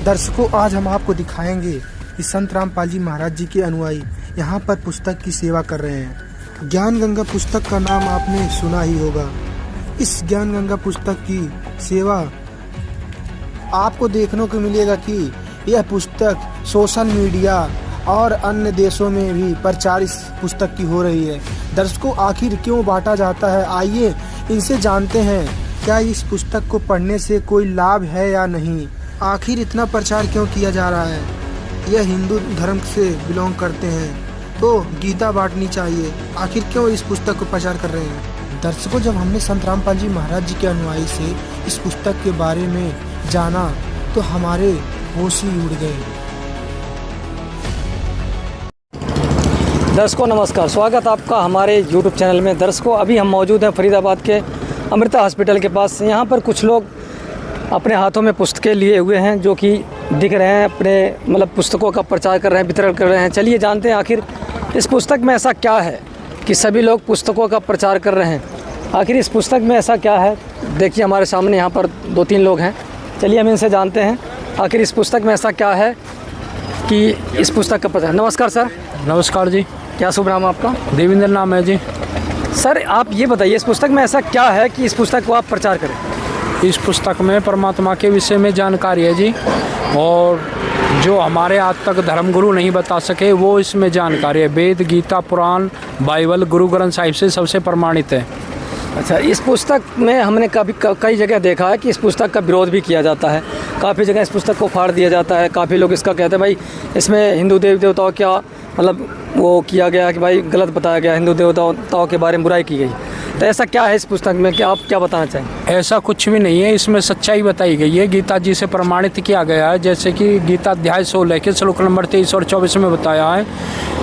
दर्शकों, आज हम आपको दिखाएंगे कि संत रामपाल जी महाराज जी के अनुयायी यहाँ पर पुस्तक की सेवा कर रहे हैं। ज्ञान गंगा पुस्तक का नाम आपने सुना ही होगा। इस ज्ञान गंगा पुस्तक की सेवा आपको देखने को मिलेगा कि यह पुस्तक सोशल मीडिया और अन्य देशों में भी प्रचार इस पुस्तक की हो रही है। दर्शकों, आखिर क्यों बांटा जाता है, आइए इनसे जानते हैं क्या इस पुस्तक को पढ़ने से कोई लाभ है या नहीं। आखिर इतना प्रचार क्यों किया जा रहा है। यह हिंदू धर्म से बिलोंग करते हैं तो गीता बांटनी चाहिए। आखिर क्यों इस पुस्तक को प्रचार कर रहे हैं। दर्शकों, जब हमने संत रामपाल जी महाराज जी के अनुयायी से इस पुस्तक के बारे में जाना तो हमारे होश ही उड़ गए। दर्शकों नमस्कार, स्वागत आपका हमारे YouTube चैनल में। दर्शकों, अभी हम मौजूद हैं फरीदाबाद के अमृता हॉस्पिटल के पास। यहाँ पर कुछ लोग अपने हाथों में पुस्तकें लिए हुए हैं जो कि दिख रहे हैं, अपने पुस्तकों का प्रचार कर रहे हैं, वितरण कर रहे हैं। चलिए जानते हैं आखिर इस पुस्तक में ऐसा क्या है कि सभी लोग पुस्तकों का प्रचार कर रहे हैं। आखिर इस पुस्तक में ऐसा क्या है। देखिए हमारे सामने यहाँ पर 2-3 लोग हैं। चलिए हम इनसे जानते हैं आखिर इस पुस्तक में ऐसा क्या है कि इस पुस्तक का प्रचार। नमस्कार सर। नमस्कार जी। क्या शुभ नाम आपका? देवेंद्र नाम है जी। सर आप ये बताइए इस पुस्तक में ऐसा क्या है कि इस पुस्तक को आप प्रचार करें। इस पुस्तक में परमात्मा के विषय में जानकारी है जी, और जो हमारे आज तक धर्मगुरु नहीं बता सके वो इसमें जानकारी है। वेद, गीता, पुराण, बाइबल, गुरु ग्रंथ साहिब से सबसे प्रमाणित है। अच्छा, इस पुस्तक में हमने कई जगह देखा है कि इस पुस्तक का विरोध भी किया जाता है। काफ़ी जगह इस पुस्तक को फाड़ दिया जाता है। काफ़ी लोग इसका कहते हैं भाई इसमें हिंदू देवी देवताओं क्या वो किया गया कि भाई गलत बताया गया, हिंदू देवताओं के बारे में बुराई की गई। तो ऐसा क्या है इस पुस्तक में, क्या आप क्या बताना चाहेंगे? ऐसा कुछ भी नहीं है, इसमें सच्चाई बताई गई है। गीता जी से प्रमाणित किया गया है। जैसे कि गीता अध्याय 16 के श्लोक नंबर 23 और 24 में बताया है,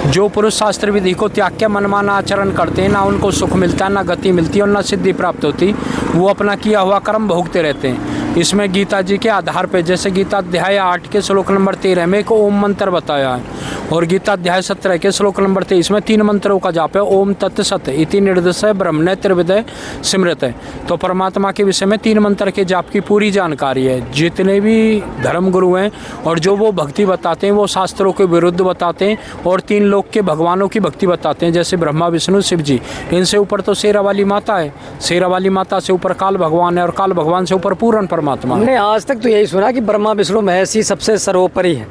जो पुरुष शास्त्र विधि को त्याग के मनमाना आचरण करते हैं, ना उनको सुख मिलता है, ना गति मिलती है और ना सिद्धि प्राप्त होती, वो अपना किया हुआ कर्म भोगते रहते हैं। इसमें गीता जी के आधार पे जैसे गीता अध्याय 8 के श्लोक नंबर 13 में एक ओम मंत्र बताया है, और गीता अध्याय 17 के श्लोक नंबर 23 में 3 मंत्रों का जाप है। ओम तत्सत इति निर्देशय ब्रह्मणे त्रिविदय सिमृत है। तो परमात्मा के विषय में 3 मंत्र के जाप की पूरी जानकारी है। जितने भी धर्मगुरु हैं और जो वो भक्ति बताते हैं वो शास्त्रों के विरुद्ध बताते हैं, और 3 लोक के भगवानों की भक्ति बताते हैं, जैसे ब्रह्मा, विष्णु, शिव जी। इनसे ऊपर तो शेरा वाली माता है, शेरा वाली माता से ऊपर काल भगवान है, और काल भगवान से ऊपर पूर्ण परमात्मा है। हमने आज तक तो यही सुना कि ब्रह्मा, विष्णु, महेश ही सबसे सर्वोपरि है।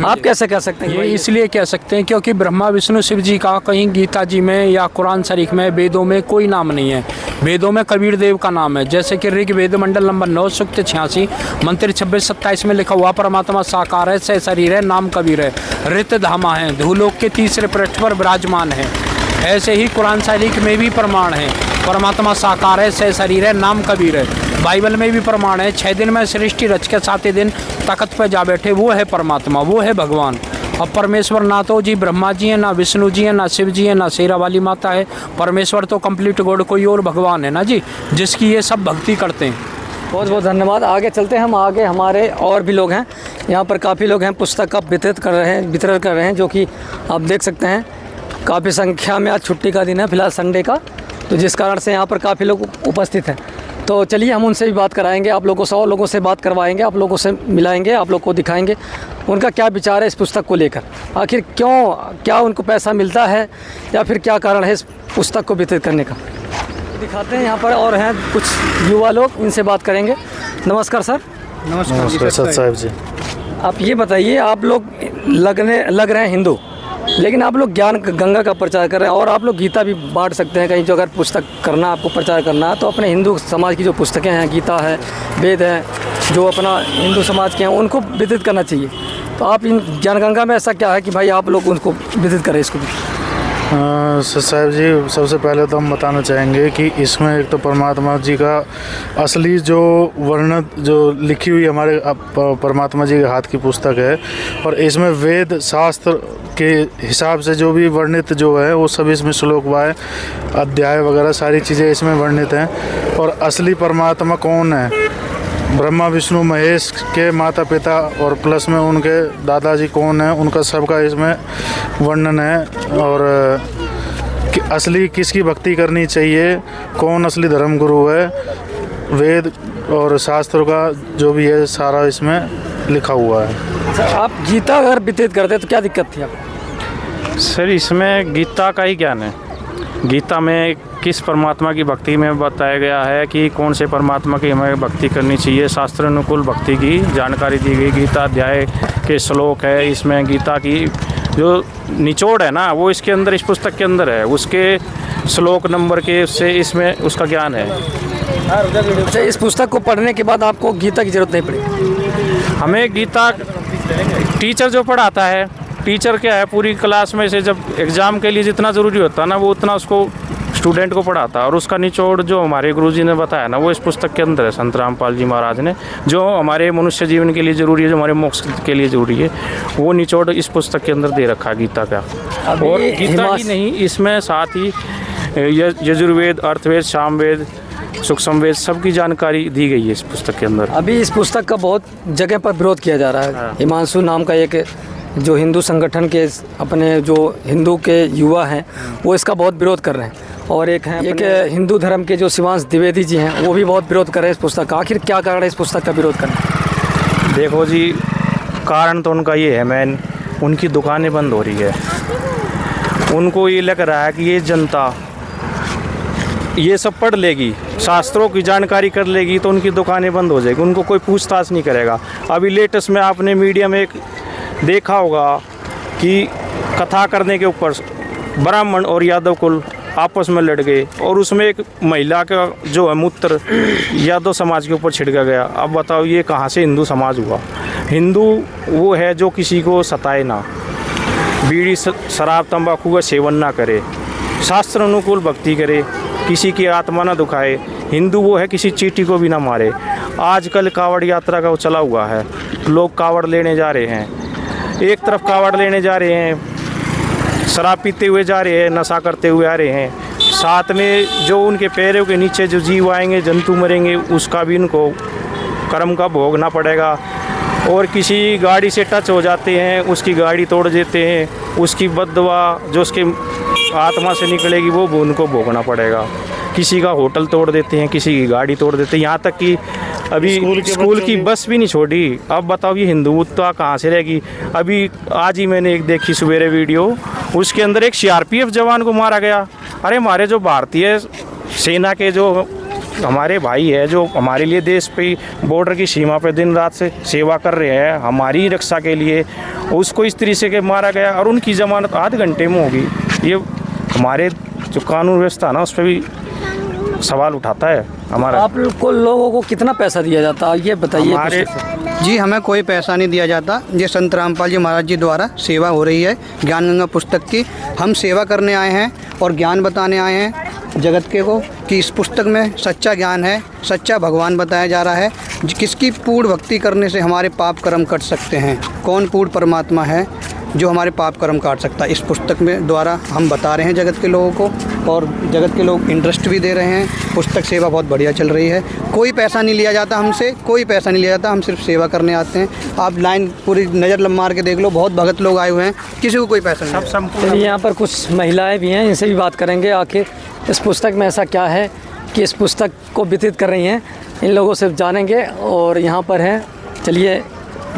आप कैसे कह सकते हैं? ये इसलिए कह सकते हैं क्योंकि ब्रह्मा, विष्णु, शिव जी का कहीं गीता जी में या कुरान शरीफ में, वेदों में कोई नाम नहीं है। वेदों में कबीर देव का नाम है। जैसे कि ऋग्वेद मंडल नंबर 9 सूक्त 86 मंत्र 26-27 में लिखा हुआ, परमात्मा साकार है, सह शरीर है, नाम कबीर है, रित धामा है, धूलोक के तीसरे पृष्ठ पर विराजमान है। ऐसे ही कुरान शरीफ में भी प्रमाण है, परमात्मा साकार है, सह शरीर है, नाम कबीर है। बाइबल में भी प्रमाण है, 6 दिन में सृष्टि रच के 7वें दिन तख्त पर जा बैठे, वो है परमात्मा, वो है भगवान। अब परमेश्वर ना तो जी ब्रह्मा जी हैं, ना विष्णु जी हैं, ना शिव जी हैं, ना शेरा वाली माता है। परमेश्वर तो कंप्लीट गॉड कोई और भगवान है ना जी, जिसकी ये सब भक्ति करते हैं। बहुत बहुत धन्यवाद। आगे चलते हैं हम। आगे हमारे और भी लोग हैं। यहाँ पर काफ़ी लोग हैं, पुस्तक का वितरण कर रहे हैं, जो कि आप देख सकते हैं काफ़ी संख्या में। आज छुट्टी का दिन है फिलहाल, संडे का, तो जिस कारण से यहाँ पर काफ़ी लोग उपस्थित हैं। तो चलिए हम उनसे भी बात कराएंगे, आप लोगों से और लोगों से बात करवाएंगे, आप लोगों से मिलाएंगे, आप लोग को दिखाएंगे उनका क्या विचार है इस पुस्तक को लेकर। आखिर क्या उनको पैसा मिलता है या फिर क्या कारण है इस पुस्तक को वितरित करने का, दिखाते हैं। यहाँ पर और हैं कुछ युवा लोग, इनसे बात करेंगे। नमस्कार सर। नमस्कार सर साहब जी। आप ये बताइए, आप लोग लग रहे हैं हिंदू, लेकिन आप लोग ज्ञान गंगा का प्रचार कर रहे हैं, और आप लोग गीता भी बांट सकते हैं कहीं। जो अगर पुस्तक करना आपको प्रचार करना है तो अपने हिंदू समाज की जो पुस्तकें हैं, गीता है, वेद है, जो अपना हिंदू समाज के हैं, उनको वितरित करना चाहिए। तो आप इन ज्ञान गंगा में ऐसा क्या है कि भाई आप लोग उनको वितरित करें इसको भी? सर साहब जी, सबसे पहले तो हम बताना चाहेंगे कि इसमें एक तो परमात्मा जी का असली जो वर्णन जो लिखी हुई हमारे परमात्मा जी के हाथ की पुस्तक है, और इसमें वेद शास्त्र के हिसाब से जो भी वर्णित जो है वो सभी इसमें श्लोक वाय अध्याय वगैरह सारी चीज़ें इसमें वर्णित हैं। और असली परमात्मा कौन है, ब्रह्मा, विष्णु, महेश के माता पिता, और प्लस में उनके दादाजी कौन है, उनका सबका इसमें वर्णन है। और असली किसकी भक्ति करनी चाहिए, कौन असली धर्मगुरु है, वेद और शास्त्रों का जो भी है सारा इसमें लिखा हुआ है। अच्छा, आप गीता अगर वितरित करते तो क्या दिक्कत थी आपको? सर इसमें गीता का ही ज्ञान है। गीता में किस परमात्मा की भक्ति में बताया गया है कि कौन से परमात्मा की हमें भक्ति करनी चाहिए, शास्त्र अनुकूल भक्ति की जानकारी दी गई। गीता अध्याय के श्लोक है, इसमें गीता की जो निचोड़ है ना वो इसके अंदर, इस पुस्तक के अंदर है, उसके श्लोक नंबर के उससे इसमें उसका ज्ञान है। अच्छा, इस पुस्तक को पढ़ने के बाद आपको गीता की जरूरत नहीं पड़ी? हमें गीता टीचर जो पढ़ाता है, टीचर क्या है पूरी क्लास में से जब एग्ज़ाम के लिए जितना ज़रूरी होता है ना वो उतना उसको स्टूडेंट को पढ़ाता है, और उसका निचोड़ जो हमारे गुरुजी ने बताया ना वो इस पुस्तक के अंदर है। संत रामपाल जी महाराज ने जो हमारे मनुष्य जीवन के लिए ज़रूरी है, जो हमारे मोक्ष के लिए ज़रूरी है, वो निचोड़ इस पुस्तक के अंदर दे रखा है गीता का। और गीता ही नहीं, इसमें साथ ही यजुर्वेद, अर्थवेद, सामवेद, सूक्ष्मवेद सबकी जानकारी दी गई है इस पुस्तक के अंदर। अभी इस पुस्तक का बहुत जगह पर विरोध किया जा रहा है। हिमांशु नाम का एक जो हिंदू संगठन के अपने जो हिंदू के युवा हैं वो इसका बहुत विरोध कर रहे हैं, और एक हिंदू धर्म के जो शिवांश द्विवेदी जी हैं वो भी बहुत विरोध कर रहे हैं इस पुस्तक का। आखिर क्या कारण है इस पुस्तक का विरोध करना? देखो जी, कारण तो उनका ये है मैन, उनकी दुकानें बंद हो रही है। उनको ये लग रहा है कि ये जनता ये सब पढ़ लेगी, शास्त्रों की जानकारी कर लेगी तो उनकी दुकानें बंद हो जाएगी, उनको कोई पूछताछ नहीं करेगा। अभी लेटेस्ट में आपने मीडिया में एक देखा होगा कि कथा करने के ऊपर ब्राह्मण और यादव कुल आपस में लड़ गए, और उसमें एक महिला का जो है मूत्र यादव समाज के ऊपर छिड़का गया। अब बताओ ये कहाँ से हिंदू समाज हुआ? हिंदू वो है जो किसी को सताए ना, बीड़ी शराब तंबाकू का सेवन ना करे, शास्त्र अनुकूल भक्ति करे, किसी की आत्मा ना दुखाए। हिंदू वो है किसी चींटी को भी ना मारे। आजकल कावड़ यात्रा का वो चला हुआ है, लोग कावड़ लेने जा रहे हैं, एक तरफ कावड़ लेने जा रहे हैं, शराब पीते हुए जा रहे हैं, नशा करते हुए आ रहे हैं, साथ में जो उनके पैरों के नीचे जो जीव आएंगे, जंतु मरेंगे, उसका भी उनको कर्म का भोगना पड़ेगा। और किसी गाड़ी से टच हो जाते हैं, उसकी गाड़ी तोड़ देते हैं, उसकी बददुआ जो उसके आत्मा से निकलेगी वो उनको भोगना पड़ेगा। किसी का होटल तोड़ देते हैं, किसी की गाड़ी तोड़ देते हैं, यहाँ तक कि अभी स्कूल की बस भी नहीं छोड़ी। अब बताओ ये हिंदुत्व कहाँ से रहेगी? अभी आज ही मैंने एक देखी सवेरे वीडियो, उसके अंदर एक CRPF जवान को मारा गया। अरे हमारे जो भारतीय सेना के जो हमारे भाई है, जो हमारे लिए देश पे बॉर्डर की सीमा पे दिन रात से सेवा कर रहे हैं हमारी रक्षा के लिए, उसको इस तरीके से मारा गया और उनकी जमानत आधे घंटे में होगी। ये हमारे जो कानून व्यवस्था है ना उस पर भी सवाल उठाता है हमारा। आप लोगों को कितना पैसा दिया जाता है ये बताइए? हमारे जी हमें कोई पैसा नहीं दिया जाता। ये संत रामपाल जी महाराज जी द्वारा सेवा हो रही है ज्ञान गंगा पुस्तक की। हम सेवा करने आए हैं और ज्ञान बताने आए हैं जगत के को कि इस पुस्तक में सच्चा ज्ञान है, सच्चा भगवान बताया जा रहा है, किसकी पूर्ण भक्ति करने से हमारे पाप कर्म कट सकते हैं, कौन पूर्ण परमात्मा है जो हमारे पाप कर्म काट सकता है। इस पुस्तक में द्वारा हम बता रहे हैं जगत के लोगों को, और जगत के लोग इंटरेस्ट भी दे रहे हैं। पुस्तक सेवा बहुत बढ़िया चल रही है, कोई पैसा नहीं लिया जाता हमसे, कोई पैसा नहीं लिया जाता, हम सिर्फ सेवा करने आते हैं। आप लाइन पूरी नज़र मार के देख लो, बहुत भगत लोग आए हुए हैं, किसी को कोई पैसा नहीं। चलिए यहाँ पर कुछ महिलाएं भी हैं, इनसे भी बात करेंगे। आखिर इस पुस्तक में ऐसा क्या है कि इस पुस्तक को वितरित कर रही हैं, इन लोगों से जानेंगे। और यहाँ पर हैं, चलिए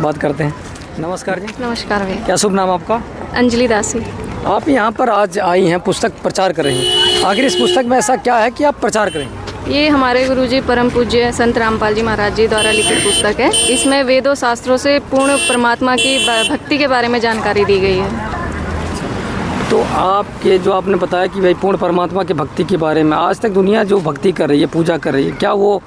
बात करते हैं। नमस्कार जी। नमस्कार भैया। क्या शुभ नाम आपका? अंजलि दासी। आप यहाँ पर आज आई हैं, पुस्तक प्रचार कर रही हैं। आखिर इस पुस्तक में ऐसा क्या है कि आप प्रचार करें? ये हमारे गुरुजी परम पूज्य संत रामपाल जी महाराज जी द्वारा लिखित पुस्तक है। इसमें वेदों शास्त्रों से पूर्ण परमात्मा की भक्ति के बारे में जानकारी दी गई है। तो आपके जो आपने बताया कि भाई पूर्ण परमात्मा की भक्ति के बारे में, आज तक दुनिया जो भक्ति कर रही है, पूजा कर रही है, क्या वो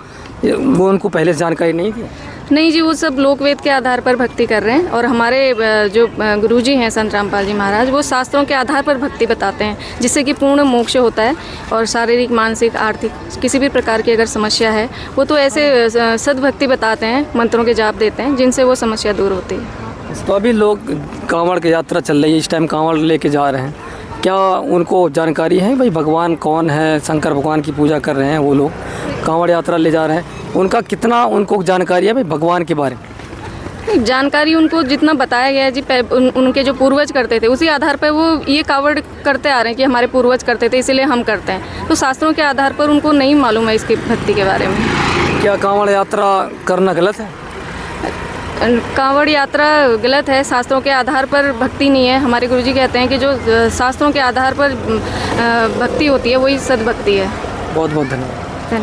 उनको पहले से जानकारी नहीं थी? नहीं जी, वो सब लोक वेद के आधार पर भक्ति कर रहे हैं, और हमारे जो गुरुजी हैं संत रामपाल जी महाराज, वो शास्त्रों के आधार पर भक्ति बताते हैं, जिससे कि पूर्ण मोक्ष होता है। और शारीरिक, मानसिक, आर्थिक किसी भी प्रकार की अगर समस्या है वो तो ऐसे सद्भक्ति बताते हैं, मंत्रों के जाप देते हैं, जिनसे वो समस्या दूर होती है। तो अभी लोग कांवड़ की यात्रा चल रही है, इस टाइम कांवड़ लेके जा रहे हैं, क्या उनको जानकारी है भाई भगवान कौन है? शंकर भगवान की पूजा कर रहे हैं वो लोग, कांवड़ यात्रा ले जा रहे हैं, उनका कितना उनको जानकारी है भाई भगवान के बारे में? जानकारी उनको जितना बताया गया है जी, उनके जो पूर्वज करते थे उसी आधार पर वो ये कावड़ करते आ रहे हैं कि हमारे पूर्वज करते थे इसलिए हम करते हैं। तो शास्त्रों के आधार पर उनको नहीं मालूम है इसकी भक्ति के बारे में। क्या कांवड़ यात्रा करना गलत है? कांवड़ यात्रा गलत है, शास्त्रों के आधार पर भक्ति नहीं है। हमारे गुरुजी कहते हैं कि जो शास्त्रों के आधार पर भक्ति होती है वही सद्भक्ति है। बहुत बहुत धन्यवाद।